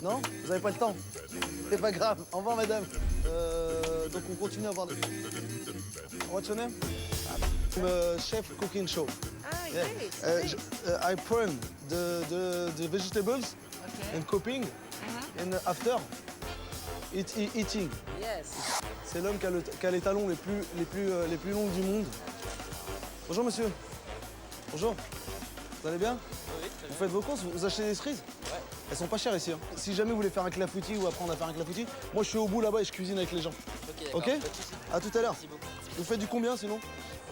Non? Vous n'avez pas le temps? C'est pas grave. Au revoir, madame. Donc, on continue à voir... What's your name? I'm a chef cooking show. Ah, Yeah. great. I prepare the vegetables and cooking, and after eating. Yes. C'est l'homme qui a les talons les plus longs du monde. Bonjour monsieur. Bonjour. Vous allez bien? Oui, Vous faites vos courses, vous achetez des cerises? Ouais. Elles sont pas chères ici. Hein. Si jamais vous voulez faire un clafoutis ou apprendre à faire un clafoutis, moi je suis au bout là-bas et je cuisine avec les gens. Ok, Ok? pas de soucis. À tout à l'heure. Merci beaucoup. Vous faites du combien sinon?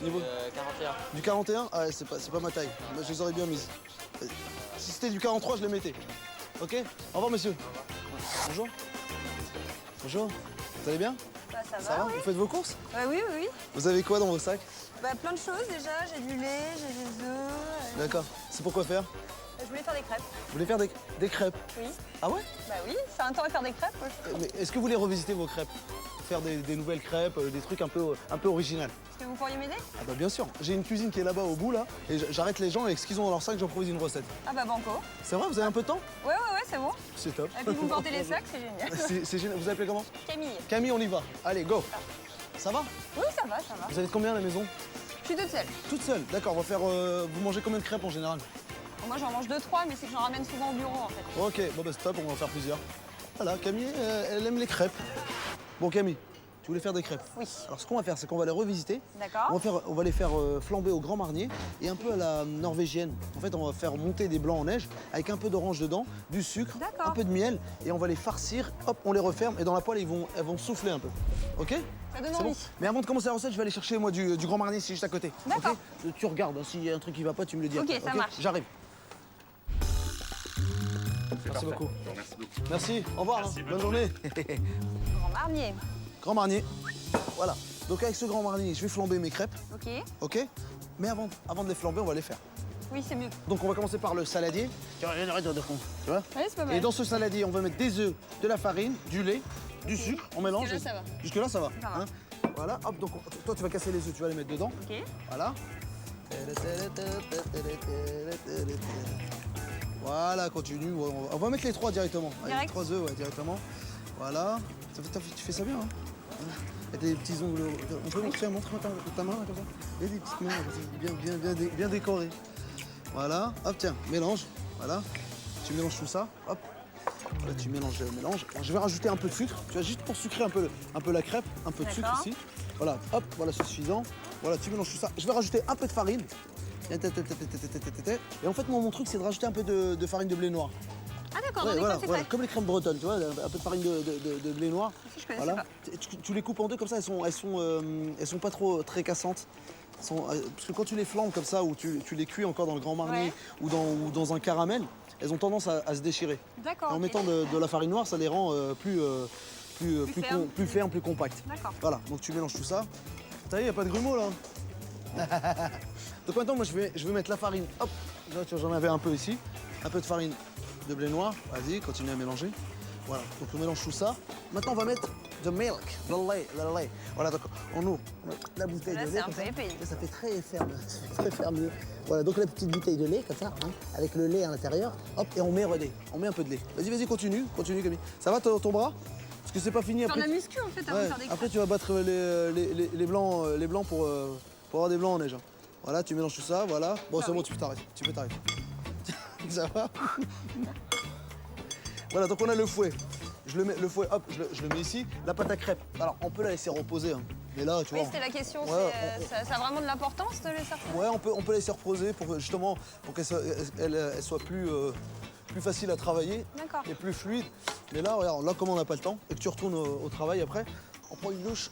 Niveau... 41. Du 41? Ah ouais, c'est pas ma taille. Moi, je les aurais bien mises. Si c'était du 43, je les mettais. Ok? Au revoir monsieur. Bonjour. Bonjour. Vous allez bien? Bah, ça Ça va? oui. Vous faites vos courses? Oui, oui, oui. Vous avez quoi dans vos sacs? Bah, plein de choses déjà. J'ai du lait, j'ai des œufs. D'accord. C'est pour quoi faire? Je voulais faire des crêpes. Vous voulez faire des crêpes? Oui. Ah ouais? Bah oui, c'est un temps à faire des crêpes. Moi, je trouve. Mais est-ce que vous voulez revisiter vos crêpes? Faire des nouvelles crêpes, des trucs un peu originales? Est-ce que vous pourriez m'aider? Ah bah bien sûr. J'ai une cuisine qui est là-bas au bout là, et j'arrête les gens avec ce qu'ils ont dans leur sac, j'improvise une recette. Ah bah banco. C'est vrai, vous avez un peu de temps? Ouais, c'est bon. C'est top. Et puis vous me portez les sacs, c'est génial. C'est génial. Vous appelez comment? Camille. Camille, on y va. Allez, go. Ça va? Oui, ça va, ça va. Vous avez combien à la maison? Je suis toute seule. Toute seule. D'accord, on va faire... vous mangez combien de crêpes en général? Bon, moi, j'en mange 2-3, mais c'est que j'en ramène souvent au bureau, en fait. Ok, bon bah stop, on va en faire plusieurs. Voilà, Camille, elle aime les crêpes. Bon Camille, tu voulais faire des crêpes? Oui. Alors ce qu'on va faire, c'est qu'on va les revisiter. D'accord. On va les faire flamber au grand marnier et un peu à la norvégienne. En fait, on va faire monter des blancs en neige avec un peu d'orange dedans, du sucre, D'accord. un peu de miel et on va les farcir. Hop, on les referme et dans la poêle, elles vont souffler un peu. Ok? Ça donne C'est envie. bon. Mais avant de commencer la recette, je vais aller chercher moi du grand marnier, c'est juste à côté. D'accord. Ok. Tu regardes, hein, s'il y a un truc qui va pas, tu me le dis. Ok, après, ça marche. J'arrive. Merci beaucoup. Merci, au revoir. Hein. Bonne journée. Grand marnier. Grand marnier. Voilà. Donc avec ce grand marnier, je vais flamber mes crêpes. Ok. Ok? Mais avant de les flamber, on va les faire. Oui, c'est mieux. Donc on va commencer par le saladier. Tu vois? Oui, c'est pas mal. Et dans ce saladier, on va mettre des œufs, de la farine, du lait, du sucre, on mélange. Jusque-là, ça va. Jusque-là, ça va. Ça va. Hein. Voilà, hop, donc toi tu vas casser les œufs, tu vas les mettre dedans. Ok. Voilà. Voilà, continue. On va mettre les trois directement. Allez, Direct. 3 œufs, ouais, directement. Voilà. Tu fais ça bien, hein? Et des petits ongles. On peut montrer ta main, là, comme ça? Et des petites mains, bien décorées. Voilà. Hop, tiens, mélange. Voilà. Tu mélanges tout ça. Hop. Là, tu mélanges, mélange. Je vais rajouter un peu de sucre. Tu vois, juste pour sucrer un peu la crêpe. Un peu de sucre D'accord. ici. Voilà. Hop, voilà, c'est suffisant. Voilà, tu mélanges tout ça. Je vais rajouter un peu de farine. Et en fait, moi, mon truc, c'est de rajouter un peu de farine de blé noir. Ah d'accord, Ouais, dans les voilà, pots, c'est voilà, fait. comme les crèmes bretonnes, tu vois, un peu de farine de blé noir. Si, je connaissais pas. Tu les coupes en deux comme ça, elles sont pas trop très cassantes. Parce que quand tu les flambes comme ça, ou tu les cuis encore dans le grand marnier ou dans un caramel, elles ont tendance à se déchirer. D'accord. Et en ok. mettant de la farine noire, ça les rend plus fermes. plus fermes, plus compacts. D'accord. Voilà, donc tu mélanges tout ça. T'as vu, il n'y a pas de grumeaux là. Donc maintenant, moi je vais mettre la farine. Hop, là, tu vois, j'en avais un peu ici. Un peu de farine de blé noir. Vas-y, continue à mélanger. Voilà, donc on mélange tout ça. Maintenant, on va mettre the milk, le lait. Voilà, donc on ouvre la bouteille Là, de c'est lait. un comme peu ça. épais. Et ça fait très ferme. Très ferme. Voilà, donc la petite bouteille de lait, comme ça, hein, avec le lait à l'intérieur. Hop, et on met relais. On met un peu de lait. Vas-y, continue, Camille. Ça va ton bras? Parce que c'est pas fini Faire après. de la muscu en fait avant de Ouais, faire des après, crêpes. tu vas battre les blancs pour avoir des blancs en neige. Hein. Voilà, tu mélanges tout ça, voilà. Bon, c'est bon, tu peux t'arrêter. Ça va? Voilà, donc on a le fouet. Le fouet, hop, je le mets ici. La pâte à crêpes. Alors, on peut la laisser reposer. Hein. Mais là, tu Oui, vois. c'était la question. Ouais, Ça a vraiment de l'importance de laisser reposer? Ouais, on peut laisser reposer pour justement pour qu'elle soit plus facile à travailler D'accord. et plus fluide. Mais là, regarde, là comme on n'a pas le temps et que tu retournes au travail après, on prend une louche,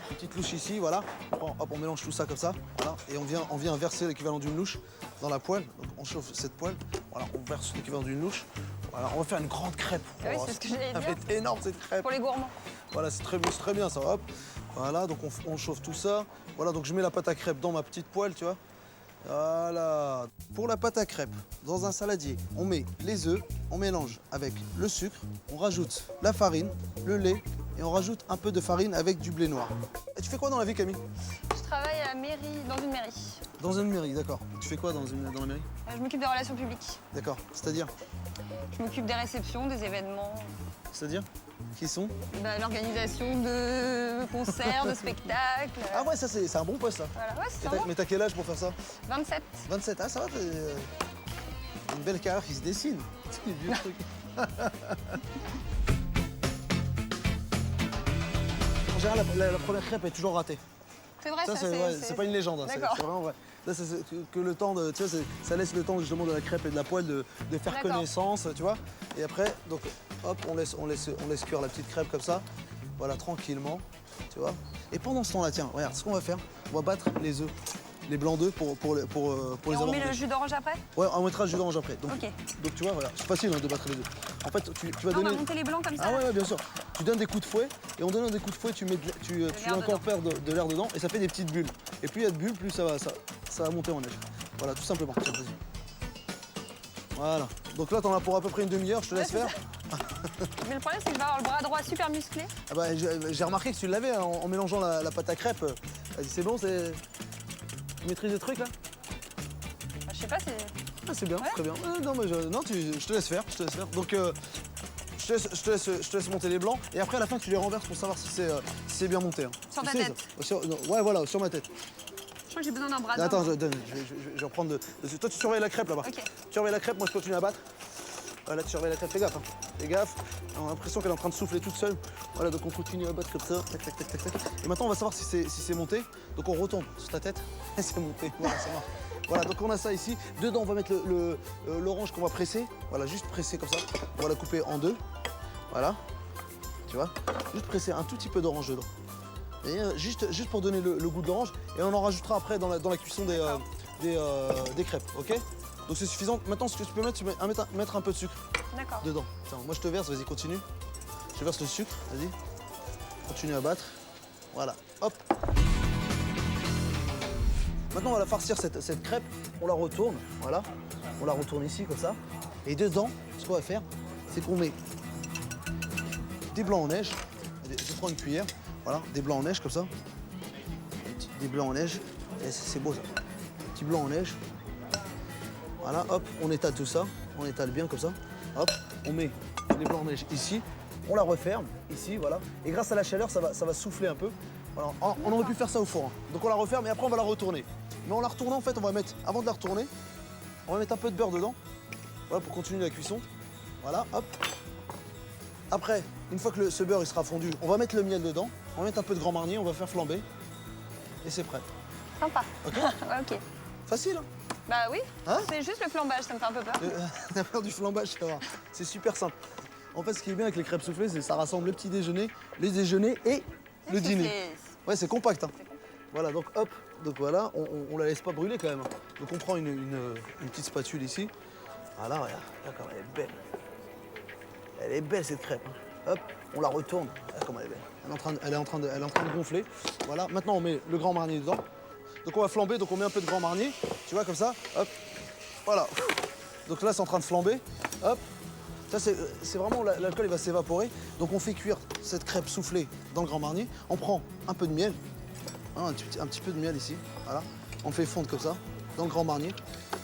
une petite louche ici, voilà. Hop, on mélange tout ça comme ça, voilà, et on vient verser l'équivalent d'une louche dans la poêle. Donc on chauffe cette poêle, voilà, on verse l'équivalent d'une louche. Voilà, on va faire une grande crêpe. Ah oui, c'est ce que j'allais Ça va dire. être énorme cette crêpe. Pour les gourmands. Voilà, c'est très bien ça, hop. Voilà, donc on chauffe tout ça. Voilà, donc je mets la pâte à crêpes dans ma petite poêle, tu vois. Voilà. Pour la pâte à crêpes, dans un saladier, on met les œufs, on mélange avec le sucre, on rajoute la farine, le lait et on rajoute un peu de farine avec du blé noir. Et tu fais quoi dans la vie, Camille? Je travaille à mairie, dans une mairie. Dans une mairie, d'accord. Tu fais quoi dans la mairie? Je m'occupe des relations publiques. D'accord. C'est-à-dire? Je m'occupe des réceptions, des événements, C'est-à-dire? Qui sont? l'organisation de concerts, de spectacles. Ah ouais, ça c'est un bon poste, ça. Voilà, ouais, c'est Et ça. mais t'as quel âge pour faire ça? 27. 27. Ah, ça va, une belle carrière qui se dessine. C'est vieux truc. En général, la première crêpe est toujours ratée. C'est vrai, ça, c'est pas une légende, hein, D'accord. c'est vraiment vrai. Là, c'est que le temps de, tu vois, ça laisse le temps justement de la crêpe et de la poêle de faire D'accord. connaissance, tu vois. Et après, donc, hop, on laisse cuire la petite crêpe comme ça, voilà, tranquillement, tu vois. Et pendant ce temps-là, tiens, regarde, ce qu'on va faire, on va battre les œufs, les blancs d'œufs pour les Et avoir. on met le jus d'orange après? Ouais, on mettra le jus d'orange après. Donc, Ok. donc tu vois, voilà, c'est facile hein, de battre les œufs. En fait, tu vas Ah, on donner. va monter les blancs comme ça? Ah là ouais, bien sûr. Tu donnes des coups de fouet et en donnant des coups de fouet, tu l'air incorpores de l'air dedans et ça fait des petites bulles. Et plus il y a de bulles, plus ça va monter en neige. Voilà, tout simplement. Tiens, vas-y. Voilà. Donc là, t'en as pour à peu près une demi-heure, je te laisse Ouais, faire. Mais le problème, c'est que je vais avoir le bras droit super musclé. Ah bah, j'ai remarqué que tu l'avais hein, en mélangeant la pâte à crêpes. Vas-y, c'est bon, c'est. Tu maîtrises le truc là? Bah, je sais pas, c'est. Ah, c'est bien, Ouais. très bien. Non, mais je te laisse faire, je te laisse faire. Donc, je te laisse monter les blancs et après, à la fin, tu les renverses pour savoir si c'est bien monté. Hein. Sur Tu ta sais, tête? ça. Ouais, voilà, sur ma tête. Je crois que j'ai besoin d'un bras Attends, droit. je vais reprendre de. Toi, tu surveilles la crêpe là-bas. Ok. Tu surveilles la crêpe, moi, je continue à battre. Voilà, tu surveilles la crêpe, fais gaffe. Hein. Fais gaffe. On a l'impression qu'elle est en train de souffler toute seule. Voilà, donc on continue à battre comme ça. Tac, tac, tac, tac, tac. Et maintenant, on va savoir si c'est monté. Donc, on retourne sur ta tête. Et c'est monté. Voilà, ça marche. Voilà, donc on a ça ici. Dedans, on va mettre l'orange qu'on va presser. Voilà, juste presser comme ça. On va la couper en deux. Voilà. Tu vois? Juste presser un tout petit peu d'orange dedans. Et juste pour donner le goût de l'orange. Et on en rajoutera après dans la cuisson des crêpes, ok? Donc c'est suffisant. Maintenant, ce que tu peux mettre, mettre un peu de sucre D'accord. dedans. Tiens, moi je te verse, vas-y, continue. Je te verse le sucre, vas-y. Continue à battre. Voilà, hop. Maintenant, on va la farcir cette crêpe. On la retourne, voilà. On la retourne ici, comme ça. Et dedans, ce qu'on va faire, c'est qu'on met des blancs en neige. Je prends une cuillère, voilà, des blancs en neige, comme ça. Des blancs en neige. Et c'est beau, ça. Petit blanc en neige. Voilà, hop, on étale tout ça. On étale bien, comme ça. Hop, on met les blancs en neige ici. On la referme, ici, voilà. Et grâce à la chaleur, ça va souffler un peu. Voilà. On aurait pu faire ça au four. Hein. Donc on la referme et après on va la retourner. Mais en la retournant, en fait, on va mettre, avant de la retourner, on va mettre un peu de beurre dedans. Voilà, pour continuer la cuisson. Voilà, hop. Après, une fois que ce beurre il sera fondu, on va mettre le miel dedans. On va mettre un peu de Grand Marnier, on va faire flamber. Et c'est prêt. Sympa. Ok. Ouais, ok. Facile, hein? Bah oui. Hein? C'est juste le flambage, ça me fait un peu peur. T'as peur du flambage, ça va. C'est super simple. En fait, ce qui est bien avec les crêpes soufflées, c'est que ça rassemble le petit déjeuner, les déjeuners et le dîner. Ouais, c'est compact. Hein. Voilà, donc hop, donc voilà, on la laisse pas brûler quand même. Hein. Donc on prend une petite spatule ici. Voilà, regarde, comme elle est belle. Elle est belle cette crêpe. Hein. Hop, on la retourne. Regarde comme elle est belle. Elle est en train de gonfler. Voilà, maintenant on met le Grand Marnier dedans. Donc on va flamber, donc on met un peu de Grand Marnier. Tu vois, comme ça, hop, voilà. Donc là, c'est en train de flamber. Hop. Ça, c'est vraiment, l'alcool, il va s'évaporer. Donc on fait cuire cette crêpe soufflée dans le Grand Marnier. On prend un peu de miel, hein, un petit peu de miel ici, voilà. On le fait fondre comme ça, dans le Grand Marnier.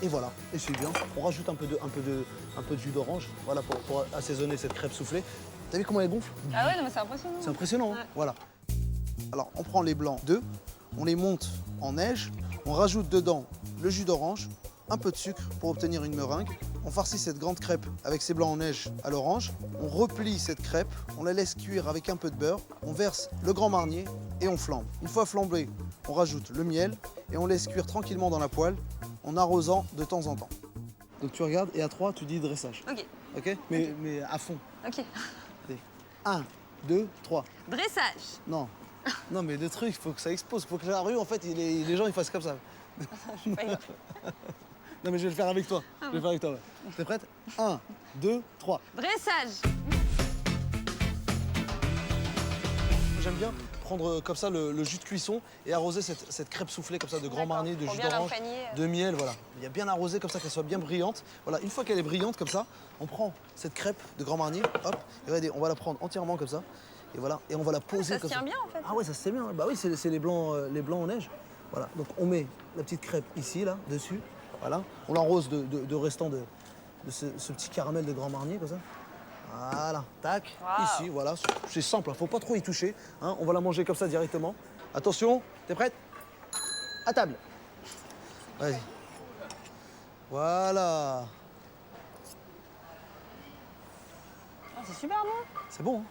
Et voilà, et c'est bien. On rajoute un peu de jus d'orange, voilà, pour assaisonner cette crêpe soufflée. T'as vu comment elle gonfle? Ah ouais, non, mais c'est impressionnant. C'est impressionnant, hein. Ouais. Voilà. Alors, on prend les blancs d'œufs, on les monte en neige, on rajoute dedans le jus d'orange, un peu de sucre pour obtenir une meringue. On farcit cette grande crêpe avec ses blancs en neige à l'orange. On replie cette crêpe, on la laisse cuire avec un peu de beurre. On verse le Grand Marnier et on flambe. Une fois flambé, on rajoute le miel et on laisse cuire tranquillement dans la poêle en arrosant de temps en temps. Donc tu regardes et à 3, tu dis dressage. Ok. Ok, mais à fond. Ok. 1, 2, 3. Dressage. Non. Non, mais le truc, il faut que ça explose. Il faut que la rue, en fait, les gens ils fassent comme ça. Je suis pas gaffe. Non, mais je vais le faire avec toi. Je vais le faire avec toi. Ouais. T'es prête? 1, 2, 3. Dressage. J'aime bien prendre comme ça le jus de cuisson et arroser cette crêpe soufflée comme ça de Grand D'accord. Marnier, de Pour jus bien d'orange, l'imprégner. de miel, voilà. Il y a bien arrosé comme ça qu'elle soit bien brillante. Voilà, une fois qu'elle est brillante comme ça, on prend cette crêpe de Grand Marnier, hop, et regardez, on va la prendre entièrement comme ça. Et voilà, et on va la poser Ça se comme tient bien en fait. Ah ouais, ça se tient bien. Bah oui, c'est les blancs en neige. Voilà, donc on met la petite crêpe ici, là, dessus. Voilà, on l'arrose de restant de ce petit caramel de Grand Marnier, comme ça. Voilà, tac, Wow. ici, voilà. C'est simple, hein, faut pas trop y toucher. Hein, on va la manger comme ça directement. Attention, t'es prête? À table. Vas-y. Voilà. Ah, c'est super bon. C'est bon, hein?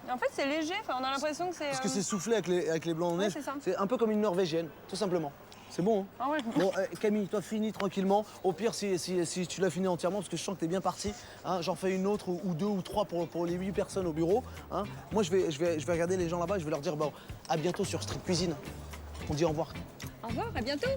Et en fait, c'est léger. Enfin, on a l'impression que c'est. Parce que c'est soufflé avec les blancs de Ouais, neige. c'est ça. C'est un peu comme une norvégienne, tout simplement. C'est bon, hein? Ah ouais. Bon, Camille, toi, finis tranquillement. Au pire, si tu l'as fini entièrement, parce que je sens que t'es bien parti, hein, j'en fais une autre ou deux ou trois pour les 8 personnes au bureau. Hein. Moi, je vais regarder les gens là-bas, je vais leur dire, bon, à bientôt sur Street Cuisine. On dit au revoir. Au revoir, à bientôt.